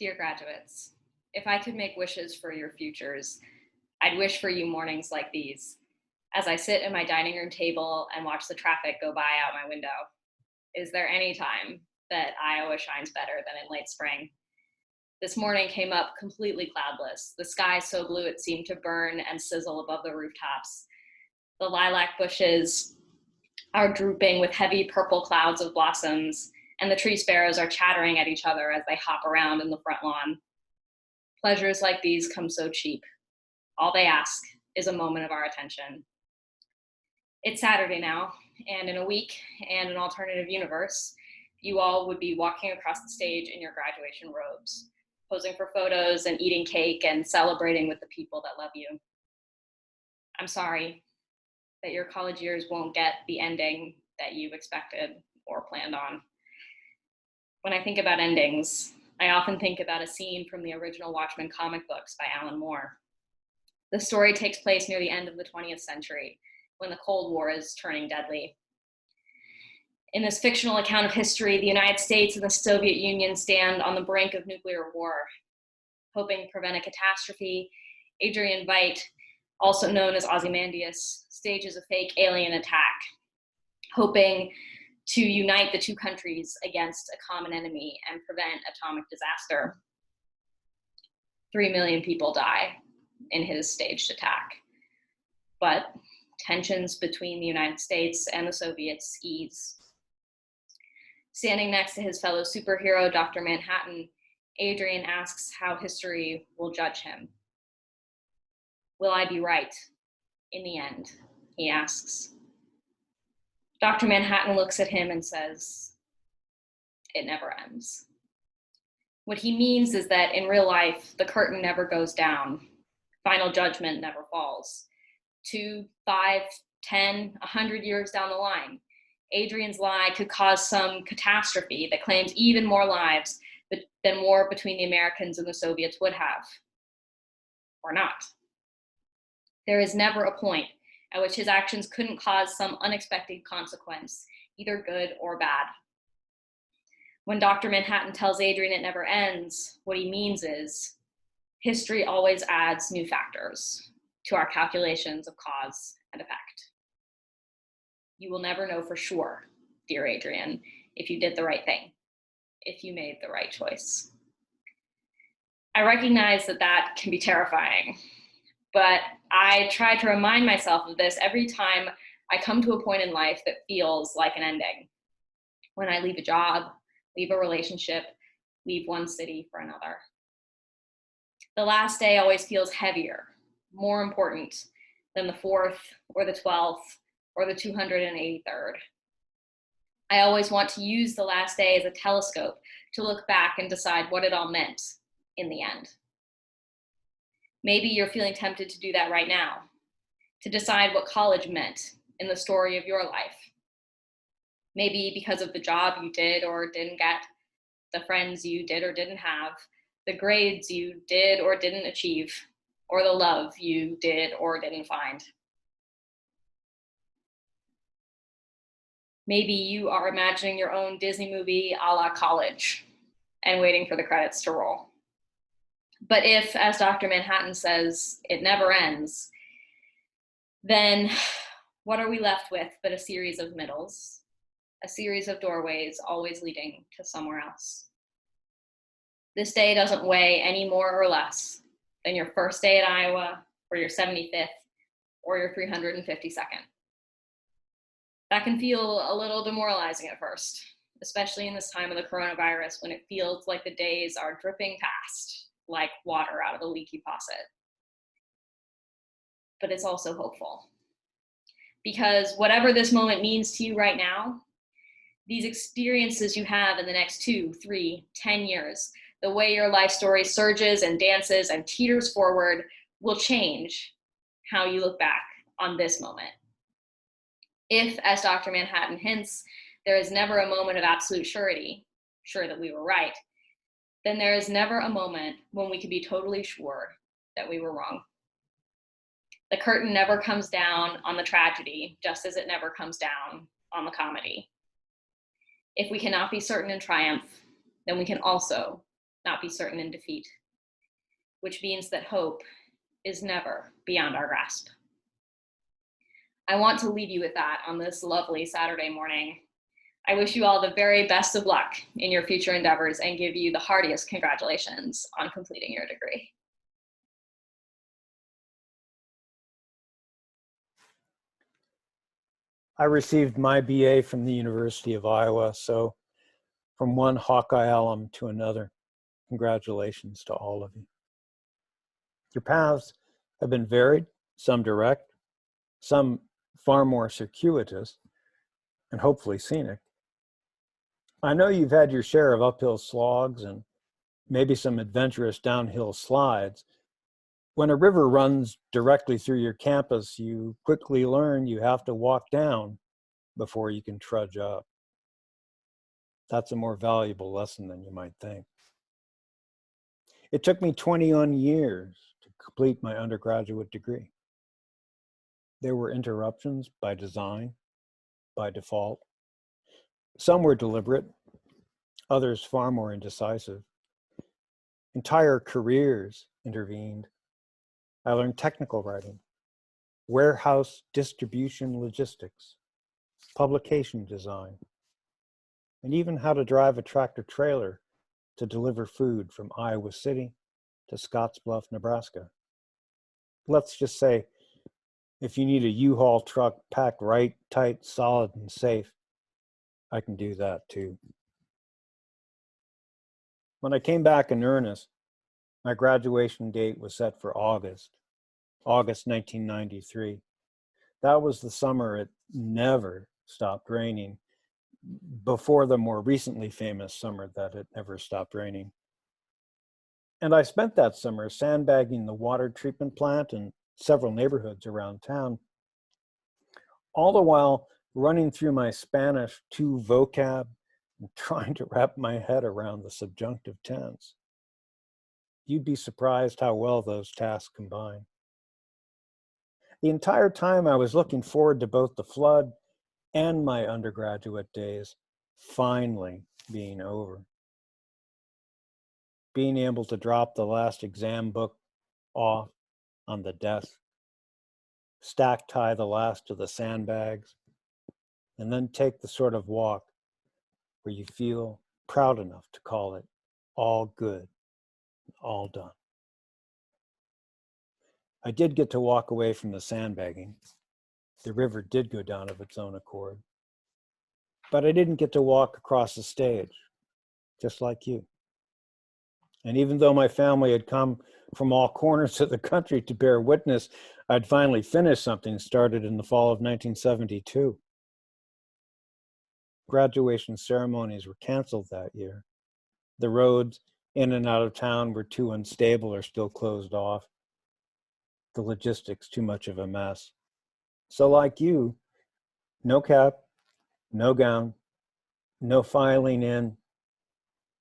Dear graduates, if I could make wishes for your futures, I'd wish for you mornings like these, as I sit at my dining room table and watch the traffic go by out my window. Is there any time that Iowa shines better than in late spring? This morning came up completely cloudless, the sky so blue it seemed to burn and sizzle above the rooftops. The lilac bushes are drooping with heavy purple clouds of blossoms, and the tree sparrows are chattering at each other as they hop around in the front lawn. Pleasures like these come so cheap. All they ask is a moment of our attention. It's Saturday now, and in a week and an alternative universe, you all would be walking across the stage in your graduation robes, posing for photos and eating cake and celebrating with the people that love you. I'm sorry that your college years won't get the ending that you've expected or planned on. When I think about endings, I often think about a scene from the original Watchmen comic books by Alan Moore. The story takes place near the end of the 20th century, when the Cold War is turning deadly. In this fictional account of history, the United States and the Soviet Union stand on the brink of nuclear war. Hoping to prevent a catastrophe, Adrian Veidt, also known as Ozymandias, stages a fake alien attack, hoping to unite the two countries against a common enemy and prevent atomic disaster. 3 million people die in his staged attack. But tensions between the United States and the Soviets ease. Standing next to his fellow superhero, Dr. Manhattan, Adrian asks how history will judge him. Will I be right in the end? He asks. Dr. Manhattan looks at him and says, it never ends. What he means is that in real life, the curtain never goes down. Final judgment never falls. 2, 5, 10, 100 years down the line, Adrian's lie could cause some catastrophe that claims even more lives than war between the Americans and the Soviets would have, or not. There is never a point at which his actions couldn't cause some unexpected consequence, either good or bad. When Dr. Manhattan tells Adrian it never ends, what he means is history always adds new factors to our calculations of cause and effect. You will never know for sure, dear Adrian, if you did the right thing, if you made the right choice. I recognize that that can be terrifying, but I try to remind myself of this every time I come to a point in life that feels like an ending. When I leave a job, leave a relationship, leave one city for another. The last day always feels heavier, more important than the 4th or the 12th or the 283rd. I always want to use the last day as a telescope to look back and decide what it all meant in the end. Maybe you're feeling tempted to do that right now, to decide what college meant in the story of your life. Maybe because of the job you did or didn't get, the friends you did or didn't have, the grades you did or didn't achieve, or the love you did or didn't find. Maybe you are imagining your own Disney movie a la college and waiting for the credits to roll. But if, as Dr. Manhattan says, it never ends, then what are we left with but a series of middles, a series of doorways always leading to somewhere else? This day doesn't weigh any more or less than your first day at Iowa, or your 75th, or your 352nd. That can feel a little demoralizing at first, especially in this time of the coronavirus when it feels like the days are dripping past like water out of a leaky faucet. But it's also hopeful. Because whatever this moment means to you right now, these experiences you have in the next 2, 3, 10 years, the way your life story surges and dances and teeters forward will change how you look back on this moment. If, as Dr. Manhattan hints, there is never a moment of absolute surety, sure that we were right, then there is never a moment when we can be totally sure that we were wrong. The curtain never comes down on the tragedy, just as it never comes down on the comedy. If we cannot be certain in triumph, then we can also not be certain in defeat, which means that hope is never beyond our grasp. I want to leave you with that on this lovely Saturday morning. I wish you all the very best of luck in your future endeavors and give you the heartiest congratulations on completing your degree. I received my BA from the University of Iowa, so from one Hawkeye alum to another, congratulations to all of you. Your paths have been varied, some direct, some far more circuitous, and hopefully scenic. I know you've had your share of uphill slogs and maybe some adventurous downhill slides. When a river runs directly through your campus, you quickly learn you have to walk down before you can trudge up. That's a more valuable lesson than you might think. It took me 21 years to complete my undergraduate degree. There were interruptions by design, by default. Some were deliberate, others far more indecisive. Entire careers intervened. I learned technical writing, warehouse distribution logistics, publication design, and even how to drive a tractor trailer to deliver food from Iowa City to Scottsbluff, Nebraska. Let's just say, if you need a U-Haul truck packed right, tight, solid, and safe, I can do that too. When I came back in earnest, my graduation date was set for August 1993. That was the summer it never stopped raining, before the more recently famous summer that it never stopped raining. And I spent that summer sandbagging the water treatment plant and several neighborhoods around town, all the while running through my Spanish 2 vocab and trying to wrap my head around the subjunctive tense. You'd be surprised how well those tasks combine. The entire time I was looking forward to both the flood and my undergraduate days finally being over. Being able to drop the last exam book off on the desk, stack tie the last of the sandbags, and then take the sort of walk where you feel proud enough to call it all good, all done. I did get to walk away from the sandbagging. The river did go down of its own accord. But I didn't get to walk across the stage, just like you. And even though my family had come from all corners of the country to bear witness, I'd finally finished something started in the fall of 1972. Graduation ceremonies were canceled that year. The roads in and out of town were too unstable or still closed off. The logistics too much of a mess. So like you, no cap, no gown, no filing in,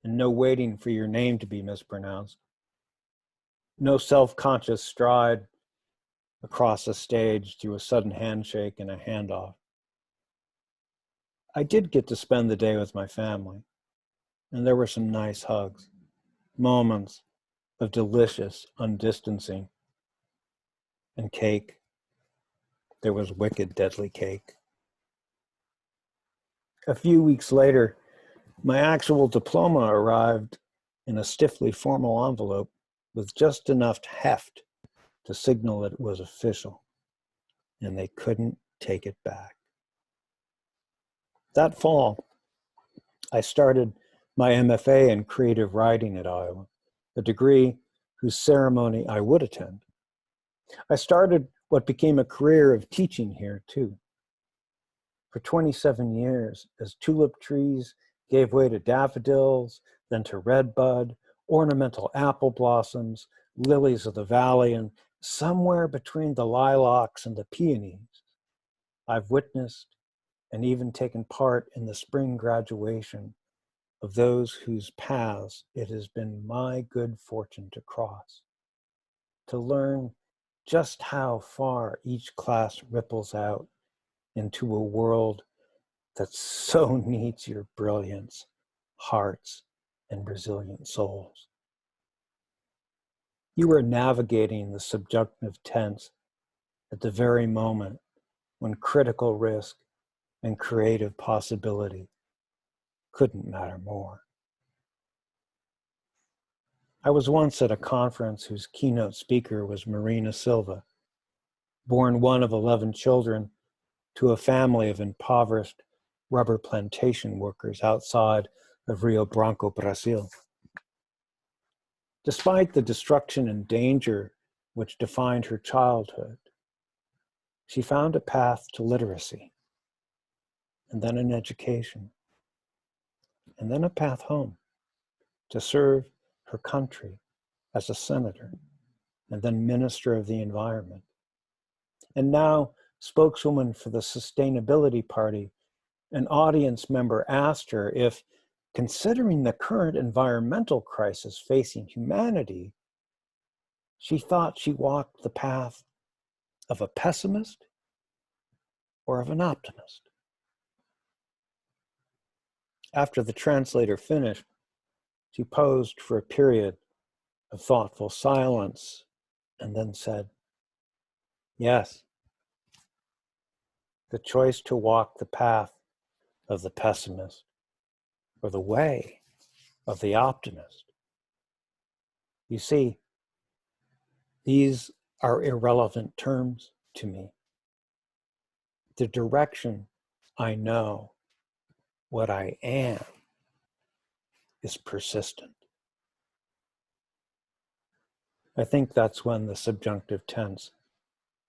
and no waiting for your name to be mispronounced. No self-conscious stride across a stage through a sudden handshake and a handoff. I did get to spend the day with my family, and there were some nice hugs, moments of delicious undistancing, and cake. There was wicked, deadly cake. A few weeks later, my actual diploma arrived in a stiffly formal envelope with just enough heft to signal it was official, and they couldn't take it back. That fall, I started my MFA in creative writing at Iowa, a degree whose ceremony I would attend. I started what became a career of teaching here too. For 27 years, as tulip trees gave way to daffodils, then to redbud, ornamental apple blossoms, lilies of the valley, and somewhere between the lilacs and the peonies, I've witnessed and even taken part in the spring graduation of those whose paths it has been my good fortune to cross, to learn just how far each class ripples out into a world that so needs your brilliance, hearts, and resilient souls. You were navigating the subjunctive tense at the very moment when critical risk and creative possibility couldn't matter more. I was once at a conference whose keynote speaker was Marina Silva, born one of 11 children to a family of impoverished rubber plantation workers outside of Rio Branco, Brazil. Despite the destruction and danger which defined her childhood, she found a path to literacy, and then an education, and then a path home to serve her country as a senator, and then minister of the environment. And now, spokeswoman for the Sustainability Party, an audience member asked her if, considering the current environmental crisis facing humanity, she thought she walked the path of a pessimist or of an optimist. After the translator finished, she posed for a period of thoughtful silence and then said, "Yes, the choice to walk the path of the pessimist or the way of the optimist. You see, these are irrelevant terms to me. The direction I know, what I am, is persistent." I think that's when the subjunctive tense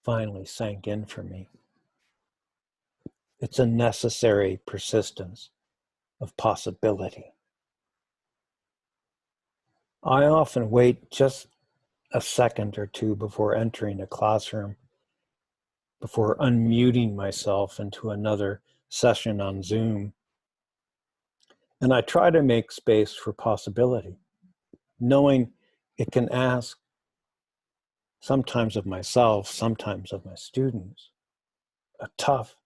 finally sank in for me. It's a necessary persistence of possibility. I often wait just a second or two before entering a classroom, before unmuting myself into another session on Zoom. And I try to make space for possibility, knowing it can ask sometimes of myself, sometimes of my students, a tough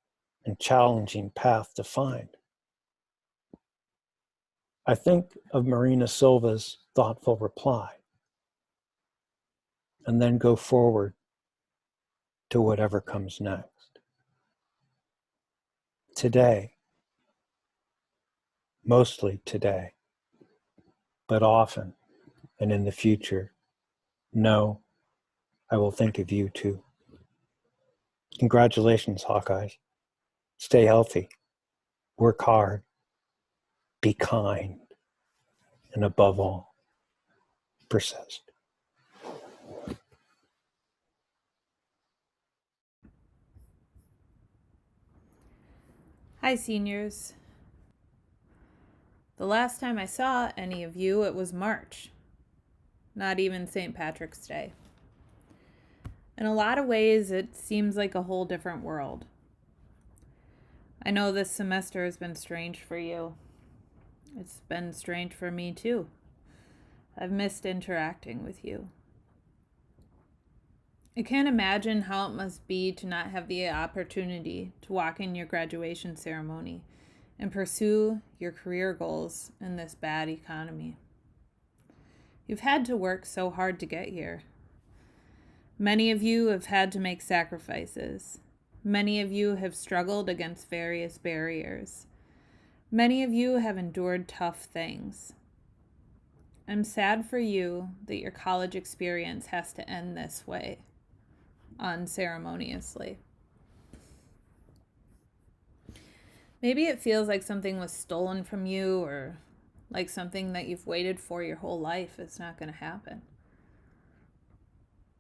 and challenging path to find. I think of Marina Silva's thoughtful reply, and then go forward to whatever comes next. Today, mostly today, but often and in the future, no, I will think of you too. Congratulations, Hawkeyes. Stay healthy, work hard, be kind, and above all, persist. Hi, seniors. The last time I saw any of you, it was March. Not even St. Patrick's Day. In a lot of ways, it seems like a whole different world. I know this semester has been strange for you. It's been strange for me too. I've missed interacting with you. I can't imagine how it must be to not have the opportunity to walk in your graduation ceremony and pursue your career goals in this bad economy. You've had to work so hard to get here. Many of you have had to make sacrifices. Many of you have struggled against various barriers. Many of you have endured tough things. I'm sad for you that your college experience has to end this way, unceremoniously. Maybe it feels like something was stolen from you, or like something that you've waited for your whole life is not going to happen.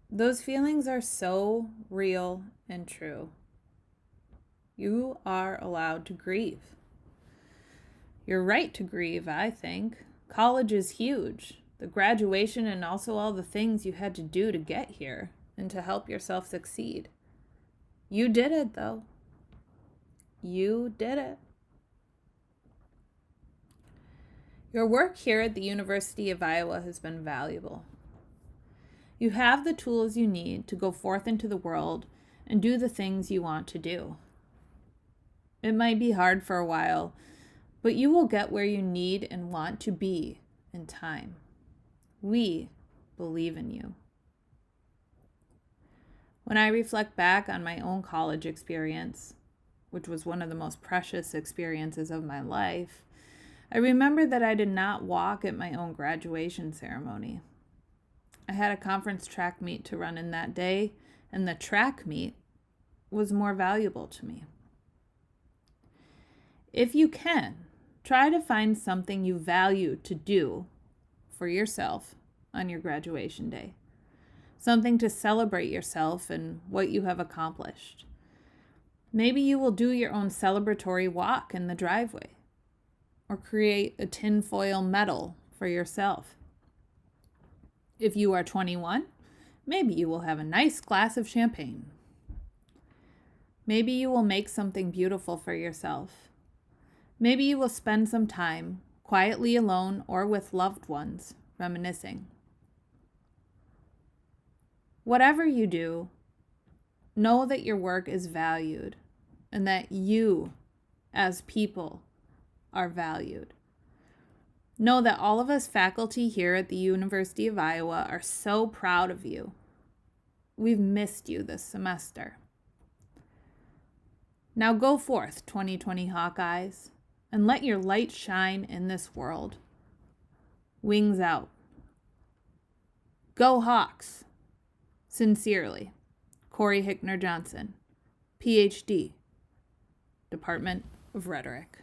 Those feelings are so real and true. You are allowed to grieve. You're right to grieve, I think. College is huge. The graduation and also all the things you had to do to get here and to help yourself succeed. You did it, though. You did it. Your work here at the University of Iowa has been valuable. You have the tools you need to go forth into the world and do the things you want to do. It might be hard for a while, but you will get where you need and want to be in time. We believe in you. When I reflect back on my own college experience, which was one of the most precious experiences of my life, I remember that I did not walk at my own graduation ceremony. I had a conference track meet to run in that day, and the track meet was more valuable to me. If you can, try to find something you value to do for yourself on your graduation day. Something to celebrate yourself and what you have accomplished. Maybe you will do your own celebratory walk in the driveway, or create a tinfoil medal for yourself. If you are 21, maybe you will have a nice glass of champagne. Maybe you will make something beautiful for yourself. Maybe you will spend some time quietly alone or with loved ones, reminiscing. Whatever you do, know that your work is valued and that you, as people, are valued. Know that all of us faculty here at the University of Iowa are so proud of you. We've missed you this semester. Now go forth, 2020 Hawkeyes, and let your light shine in this world. Wings out. Go Hawks! Sincerely, Corey Hickner-Johnson, PhD, Department of Rhetoric.